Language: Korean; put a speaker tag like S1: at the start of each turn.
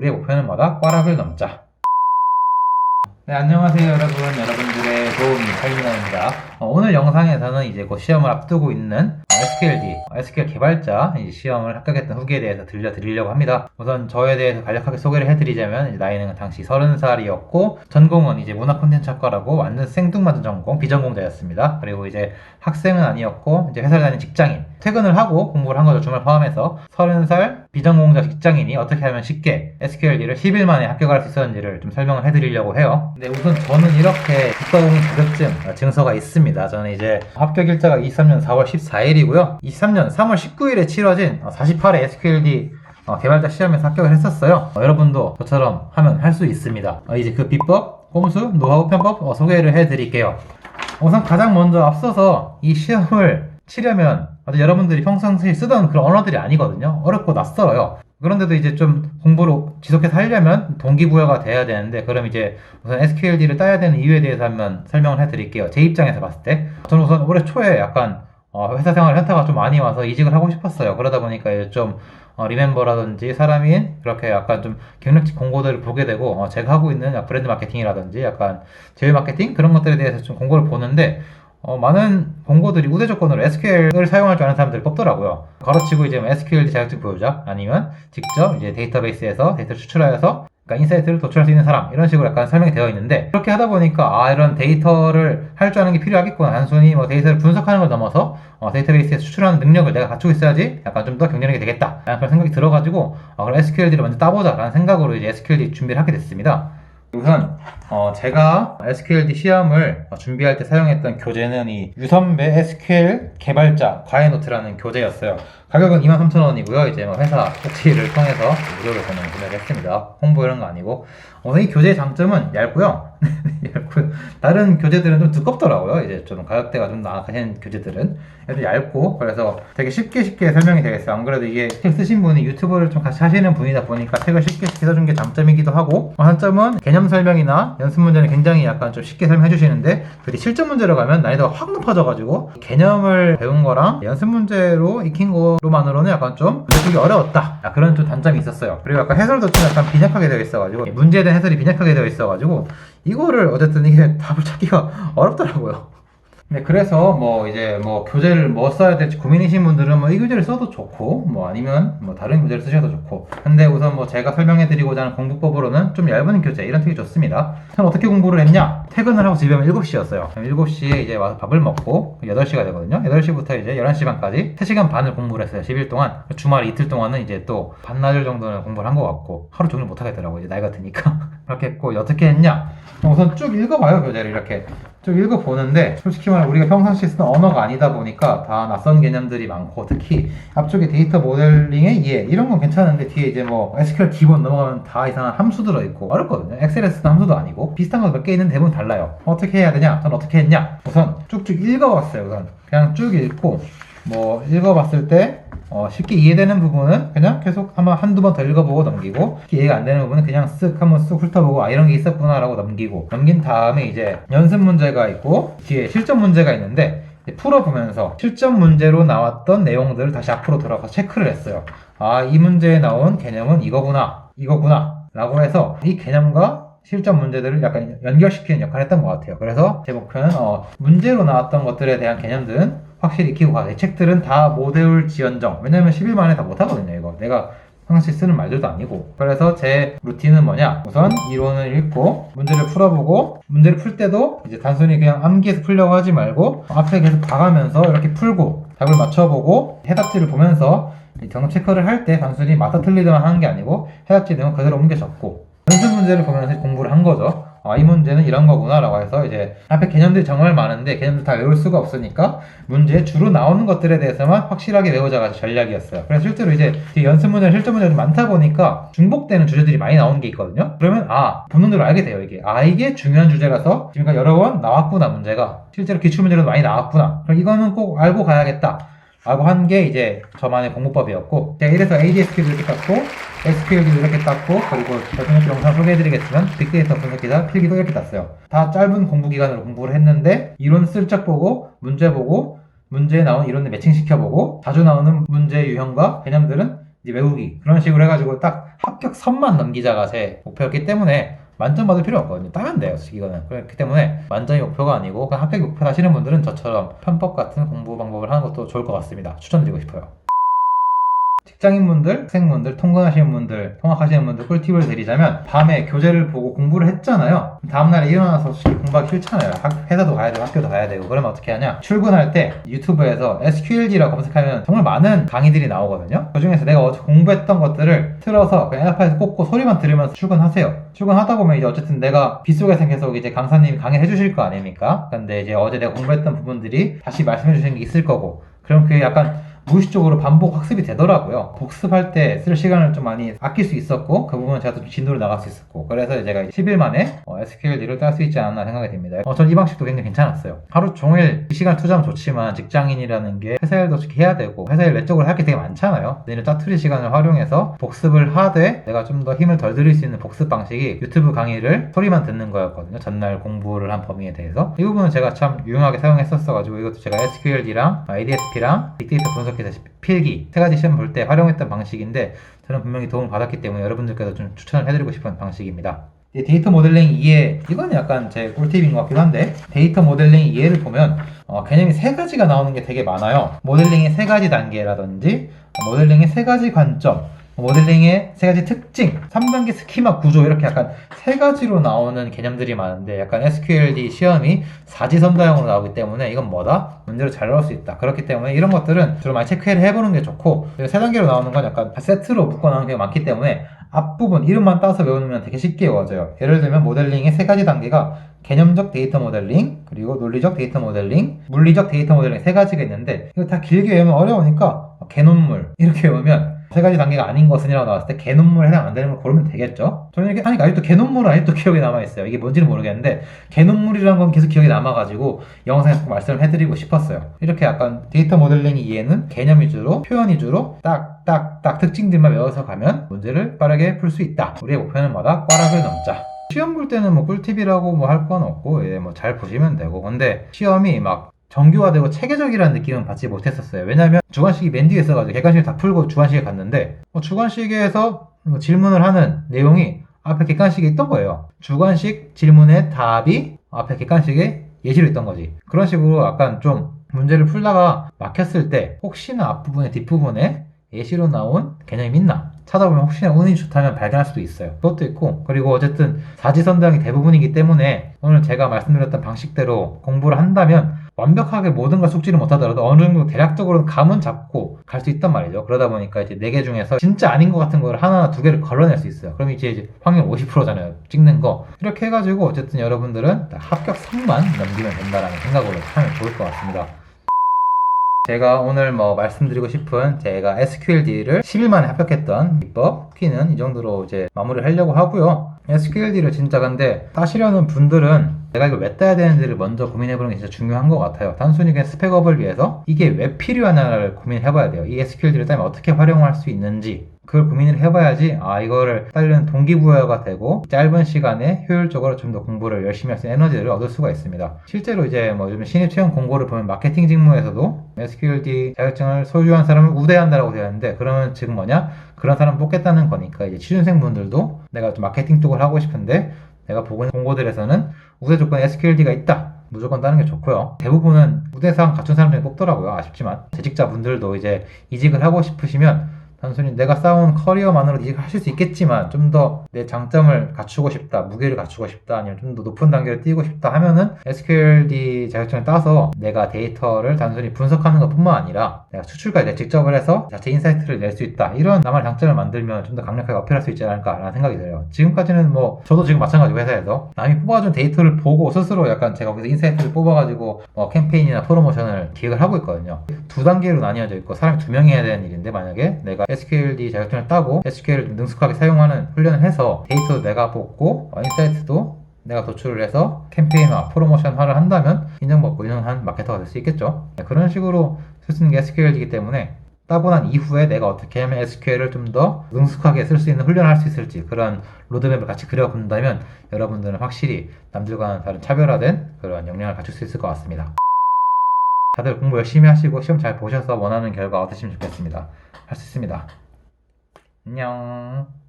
S1: 우리의 목표는 뭐다? 꽈락을 넘자. 네, 안녕하세요 여러분들의 도우미 설민호입니다. 오늘 영상에서는 이제 곧 시험을 앞두고 있는 SQLD, SQL 개발자 시험을 합격했던 후기에 대해서 들려드리려고 합니다. 우선 저에 대해서 간략하게 소개를 해드리자면, 이제 나이는 당시 30살이었고, 전공은 이제 문화 콘텐츠학과라고 완전 생뚱맞은 전공, 비전공자였습니다. 그리고 이제 학생은 아니었고, 이제 회사를 다니는 직장인, 퇴근을 하고 공부를 한 거죠. 주말 포함해서. 30살 비전공자 직장인이 어떻게 하면 쉽게 SQLD를 10일 만에 합격할 수 있었는지를 좀 설명을 해드리려고 해요. 근데 우선 저는 이렇게 국가공인 자격증 증서가 있습니다. 저는 이제 합격 일자가 23년 4월 14일이고요. 23년 3월 19일에 치러진 48회 SQLD 개발자 시험에서 합격을 했었어요. 여러분도 저처럼 하면 할 수 있습니다. 이제 그 비법, 꼼수, 노하우, 편법 소개를 해드릴게요. 우선 가장 먼저 앞서서 이 시험을 치려면 여러분들이 평상시에 쓰던 그런 언어들이 아니거든요. 어렵고 낯설어요. 그런데도 이제 좀 공부를 지속해서 하려면 동기부여가 돼야 되는데, 그럼 이제 우선 SQLD를 따야 되는 이유에 대해서 한번 설명을 해드릴게요. 제 입장에서 봤을 때 저는 우선 올해 초에 약간 회사 생활 현타가 좀 많이 와서 이직을 하고 싶었어요. 그러다 보니까 이제 좀 리멤버라든지 사람인 그렇게 약간 좀 경력직 공고들을 보게 되고, 제가 하고 있는 브랜드 마케팅이라든지 약간 제휴 마케팅 그런 것들에 대해서 좀 공고를 보는데, 많은 공고들이 우대 조건으로 SQL을 사용할 줄 아는 사람들을 뽑더라고요. 가로치고 이제 SQLD 자격증 보유자, 아니면 직접 이제 데이터베이스에서 데이터를 추출하여서 그러니까 인사이트를 도출할 수 있는 사람, 이런 식으로 약간 설명이 되어 있는데, 그렇게 하다 보니까 이런 데이터를 할 줄 아는 게 필요하겠구나. 단순히 데이터를 분석하는 걸 넘어서 데이터베이스에서 추출하는 능력을 내가 갖추고 있어야지 약간 좀 더 경쟁력이 되겠다, 그런 생각이 들어가지고 그럼 SQLD를 먼저 따보자 라는 생각으로 이제 SQLD 준비를 하게 됐습니다. 우선 제가 SQLD 시험을 준비할 때 사용했던 교재는 이 유선배 SQL 개발자 과외노트라는 교재였어요. 가격은 23,000원이고요. 이제 회사 코치를 통해서 무료로 저는 구매를 했습니다. 홍보 이런 거 아니고. 이 교재의 장점은 얇고요. 얇고, 다른 교재들은 좀 두껍더라고요. 이제 좀 가격대가 좀 나가신 교재들은 좀 얇고, 그래서 되게 쉽게 설명이 되겠어요. 안 그래도 이게 책 쓰신 분이 유튜브를 좀 같이 하시는 분이다 보니까 책을 쉽게 써준 게 장점이기도 하고, 단점은 개념 설명이나 연습 문제는 굉장히 약간 좀 쉽게 설명해 주시는데, 실전 문제로 가면 난이도가 확 높아져가지고 개념을 배운 거랑 연습 문제로 익힌 거로만으로는 약간 좀 문제 어려웠다, 그런 좀 단점이 있었어요. 그리고 약간 해설도 좀 약간 빈약하게 되어 있어가지고, 문제에 대한 해설이 빈약하게 되어 있어가지고 이거를 어쨌든 이게 답을 찾기가 어렵더라고요. 네, 그래서 교재를 써야 될지 고민이신 분들은 이 교재를 써도 좋고, 아니면 다른 교재를 쓰셔도 좋고. 근데 우선 제가 설명해드리고자 하는 공부법으로는 좀 얇은 교재, 이런 책이 좋습니다. 저는 어떻게 공부를 했냐? 퇴근을 하고 집에 오면 7시였어요. 7시에 이제 와서 밥을 먹고 8시가 되거든요. 8시부터 이제 11시 반까지 3시간 반을 공부를 했어요. 10일 동안. 주말 이틀 동안은 이제 또 반나절 정도는 공부를 한 것 같고, 하루 종일 못 하겠더라고요. 이제 나이가 드니까. 그렇게 했고, 어떻게 했냐? 우선 쭉 읽어봐요. 교재를 이렇게 쭉 읽어보는데, 솔직히 말해 우리가 평상시에 쓰는 언어가 아니다 보니까 다 낯선 개념들이 많고, 특히 앞쪽에 데이터 모델링의 이해 이런 건 괜찮은데, 뒤에 이제 SQL 기본 넘어가면 다 이상한 함수 들어있고 어렵거든요. 엑셀에 쓰는 함수도 아니고 비슷한 거 몇 개 있는데 대부분 달라요. 어떻게 해야 되냐? 전 어떻게 했냐? 우선 쭉쭉 읽어봤어요. 우선 그냥 쭉 읽고, 읽어봤을 때 쉽게 이해되는 부분은 그냥 계속 아마 한두 번 더 읽어보고 넘기고, 이해가 안 되는 부분은 그냥 쓱 한번 쑥 훑어보고 이런 게 있었구나 라고 넘긴 다음에 이제 연습 문제가 있고 뒤에 실전 문제가 있는데, 풀어보면서 실전 문제로 나왔던 내용들을 다시 앞으로 돌아가서 체크를 했어요. 이 문제에 나온 개념은 이거구나 라고 해서 이 개념과 실전 문제들을 약간 연결시키는 역할을 했던 것 같아요. 그래서 제 목표는 문제로 나왔던 것들에 대한 개념들은 확실히 익히고 가세요. 이 책들은 다 못 외울지언정, 왜냐면 10일 만에 다 못하거든요. 이거 내가 평상시 쓰는 말들도 아니고. 그래서 제 루틴은 뭐냐? 우선 이론을 읽고 문제를 풀어보고, 문제를 풀 때도 이제 단순히 그냥 암기해서 풀려고 하지 말고 앞에 계속 봐가면서 이렇게 풀고 답을 맞춰보고, 해답지를 보면서 정답 체크를 할 때 단순히 맞다 틀리다만 하는 게 아니고 해답지 내용 그대로 옮겨 적고, 연습 문제를 보면서 공부를 한 거죠. 이 문제는 이런 거구나 라고 해서, 이제 앞에 개념들이 정말 많은데 개념들 다 외울 수가 없으니까 문제에 주로 나오는 것들에 대해서만 확실하게 외우자가 전략이었어요. 그래서 실제로 이제 연습 문제나 실전 문제가 많다 보니까 중복되는 주제들이 많이 나오는 게 있거든요. 그러면 본능대로 알게 돼요. 이게 중요한 주제라서 지금까지 여러 번 나왔구나, 문제가 실제로 기출문제로도 많이 나왔구나, 그럼 이거는 꼭 알고 가야겠다 라고 한 게 이제 저만의 공부법이었고, 제가 이래서 ADSQ도 이렇게 땄고 SQL도 이렇게 땄고, 그리고 저번 영상 소개해드리겠지만 빅데이터 분석기사 필기도 이렇게 땄어요. 다 짧은 공부 기간으로 공부를 했는데, 이론 슬쩍 보고 문제 보고 문제에 나오는 이론을 매칭시켜보고 자주 나오는 문제 유형과 개념들은 이제 외우기 그런 식으로 해가지고 딱 합격 선만 넘기자가 제 목표였기 때문에 만점 받을 필요 없거든요. 따면 돼요, 솔직히 이거는. 그렇기 때문에 만점이 목표가 아니고 그냥 합격이 목표 하시는 분들은 저처럼 편법 같은 공부 방법을 하는 것도 좋을 것 같습니다. 추천드리고 싶어요. 직장인분들, 학생분들, 통근하시는 분들, 통학하시는 분들 꿀팁을 드리자면 밤에 교재를 보고 공부를 했잖아요. 다음날에 일어나서 솔직히 공부하기 싫잖아요. 회사도 가야 되고 학교도 가야 되고. 그러면 어떻게 하냐? 출근할 때 유튜브에서 SQLD라고 검색하면 정말 많은 강의들이 나오거든요. 그중에서 내가 어제 공부했던 것들을 틀어서 그냥 에어팟에서 꽂고 소리만 들으면서 출근하세요. 출근하다 보면 이제 어쨌든 내가 빗속에서 계속 이제 강사님이 강의를 해주실 거 아닙니까? 근데 이제 어제 내가 공부했던 부분들이 다시 말씀해 주시는 게 있을 거고, 그럼 그게 약간 무의식적으로 반복 학습이 되더라고요. 복습할 때 쓸 시간을 좀 많이 아낄 수 있었고, 그 부분은 제가 좀 진도를 나갈 수 있었고, 그래서 제가 10일 만에 SQLD를 딸 수 있지 않았나 생각이 듭니다. 전 이 방식도 굉장히 괜찮았어요. 하루 종일 시간 투자하면 좋지만 직장인이라는 게 회사 일도 해야 되고 회사 일 외적으로 할 게 되게 많잖아요. 내일 짜투리 시간을 활용해서 복습을 하되 내가 좀 더 힘을 덜 들일 수 있는 복습 방식이 유튜브 강의를 소리만 듣는 거였거든요. 전날 공부를 한 범위에 대해서. 이 부분은 제가 참 유용하게 사용했었어가지고 이것도 제가 SQLD랑 ADSP랑 빅데이터 분석해서 필기 세 가지 시험 볼 때 활용했던 방식인데 저는 분명히 도움을 받았기 때문에 여러분들께도 좀 추천을 해드리고 싶은 방식입니다. 데이터 모델링 이해, 이건 약간 제 꿀팁인 것 같기도 한데, 데이터 모델링 이해를 보면 개념이 세 가지가 나오는 게 되게 많아요. 모델링의 세 가지 단계라든지 모델링의 세 가지 관점, 모델링의 세 가지 특징, 3단계 스키마 구조, 이렇게 약간 세 가지로 나오는 개념들이 많은데 약간 SQLD 시험이 사지선다형으로 나오기 때문에 이건 뭐다? 문제로 잘 나올 수 있다. 그렇기 때문에 이런 것들은 주로 많이 체크를 해보는 게 좋고, 세 단계로 나오는 건 약간 세트로 묶어 나오는 게 많기 때문에 앞부분 이름만 따서 외우면 되게 쉽게 외워져요. 예를 들면 모델링의 세 가지 단계가 개념적 데이터 모델링, 그리고 논리적 데이터 모델링, 물리적 데이터 모델링 세 가지가 있는데 이거 다 길게 외우면 어려우니까 개논물 이렇게 외우면 세 가지 단계가 아닌 것은이라고 나왔을 때 개논물에 해당 안 되는 걸 고르면 되겠죠? 저는 이렇게 하니까 아직도 개논물은 아직도 기억에 남아있어요. 이게 뭔지는 모르겠는데 개논물이라는 건 계속 기억에 남아가지고 영상에서 꼭 말씀을 해드리고 싶었어요. 이렇게 약간 데이터 모델링 이해는 개념 위주로, 표현 위주로 딱 특징들만 외워서 가면 문제를 빠르게 풀 수 있다. 우리의 목표는 뭐다? 꽈락을 넘자. 시험 볼 때는 뭐 꿀팁이라고 뭐 할 건 없고 뭐 잘 보시면 되고, 근데 시험이 막 정교화되고 체계적이라는 느낌은 받지 못했었어요. 왜냐면 주관식이 맨 뒤에 있어가지고 객관식을 다 풀고 주관식에 갔는데 주관식에서 질문을 하는 내용이 앞에 객관식에 있던 거예요. 주관식 질문의 답이 앞에 객관식에 예시로 있던 거지. 그런 식으로 약간 좀 문제를 풀다가 막혔을 때 혹시나 앞부분에 뒷부분에 예시로 나온 개념이 있나 찾아보면 혹시나 운이 좋다면 발견할 수도 있어요. 그것도 있고, 그리고 어쨌든 사지선다형이 대부분이기 때문에 오늘 제가 말씀드렸던 방식대로 공부를 한다면 완벽하게 모든 걸 속지를 못하더라도 어느 정도 대략적으로는 감은 잡고 갈 수 있단 말이죠. 그러다 보니까 이제 4개 중에서 진짜 아닌 것 같은 걸 하나나 2개를 걸러낼 수 있어요. 그럼 이제 확률 50%잖아요. 찍는 거. 이렇게 해가지고 어쨌든 여러분들은 합격 3만 넘기면 된다라는 생각으로 하면 좋을 것 같습니다. 제가 오늘 말씀드리고 싶은 제가 SQLD를 10일 만에 합격했던 비법, 키는 이 정도로 이제 마무리를 하려고 하고요. SQLD를 진짜 근데 따시려는 분들은 내가 이걸 왜 따야 되는지를 먼저 고민해보는 게 진짜 중요한 것 같아요. 단순히 그냥 스펙업을 위해서 이게 왜 필요하냐를 고민해봐야 돼요. 이 SQLD를 따면 어떻게 활용할 수 있는지 그걸 고민을 해봐야지 이거를 따르는 동기부여가 되고 짧은 시간에 효율적으로 좀 더 공부를 열심히 할 수 있는 에너지를 얻을 수가 있습니다. 실제로 이제 요즘 신입 채용 공고를 보면 마케팅 직무에서도 SQLD 자격증을 소유한 사람을 우대한다라고 되어 있는데, 그러면 지금 그런 사람 뽑겠다는 거니까 이제 취준생 분들도 내가 좀 마케팅 쪽을 하고 싶은데 내가 보고 있는 공고들에서는 우대 조건에 SQLD가 있다. 무조건 따는 게 좋고요. 대부분은 우대사항 갖춘 사람 중에 뽑더라고요. 아쉽지만 재직자분들도 이제 이직을 하고 싶으시면 단순히 내가 쌓아온 커리어만으로 이직하실 수 있겠지만 좀 더 내 장점을 갖추고 싶다, 무게를 갖추고 싶다, 아니면 좀 더 높은 단계를 뛰고 싶다 하면은 SQLD 자격증을 따서 내가 데이터를 단순히 분석하는 것 뿐만 아니라 내가 추출까지 직접을 해서 자체 인사이트를 낼 수 있다, 이런 나만의 장점을 만들면 좀 더 강력하게 어필할 수 있지 않을까라는 생각이 들어요. 지금까지는 저도 지금 마찬가지고 회사에서 남이 뽑아준 데이터를 보고 스스로 약간 제가 거기서 인사이트를 뽑아가지고 캠페인이나 프로모션을 기획을 하고 있거든요. 2단계로 나뉘어져 있고 사람이 2명이 해야 되는 일인데, 만약에 내가 SQLD 자격증을 따고 SQL을 좀 능숙하게 사용하는 훈련을 해서 데이터도 내가 뽑고 인사이트도 내가 도출을 해서 캠페인화, 프로모션화를 한다면 인정받고 유능한 마케터가 될 수 있겠죠. 그런 식으로 쓸 수 있는 게 SQL이기 때문에 따고 난 이후에 내가 어떻게 하면 SQL을 좀 더 능숙하게 쓸 수 있는 훈련을 할 수 있을지, 그런 로드맵을 같이 그려본다면 여러분들은 확실히 남들과는 다른 차별화된 그런 역량을 갖출 수 있을 것 같습니다. 다들 공부 열심히 하시고 시험 잘 보셔서 원하는 결과 얻으시면 좋겠습니다. 할 수 있습니다. 안녕.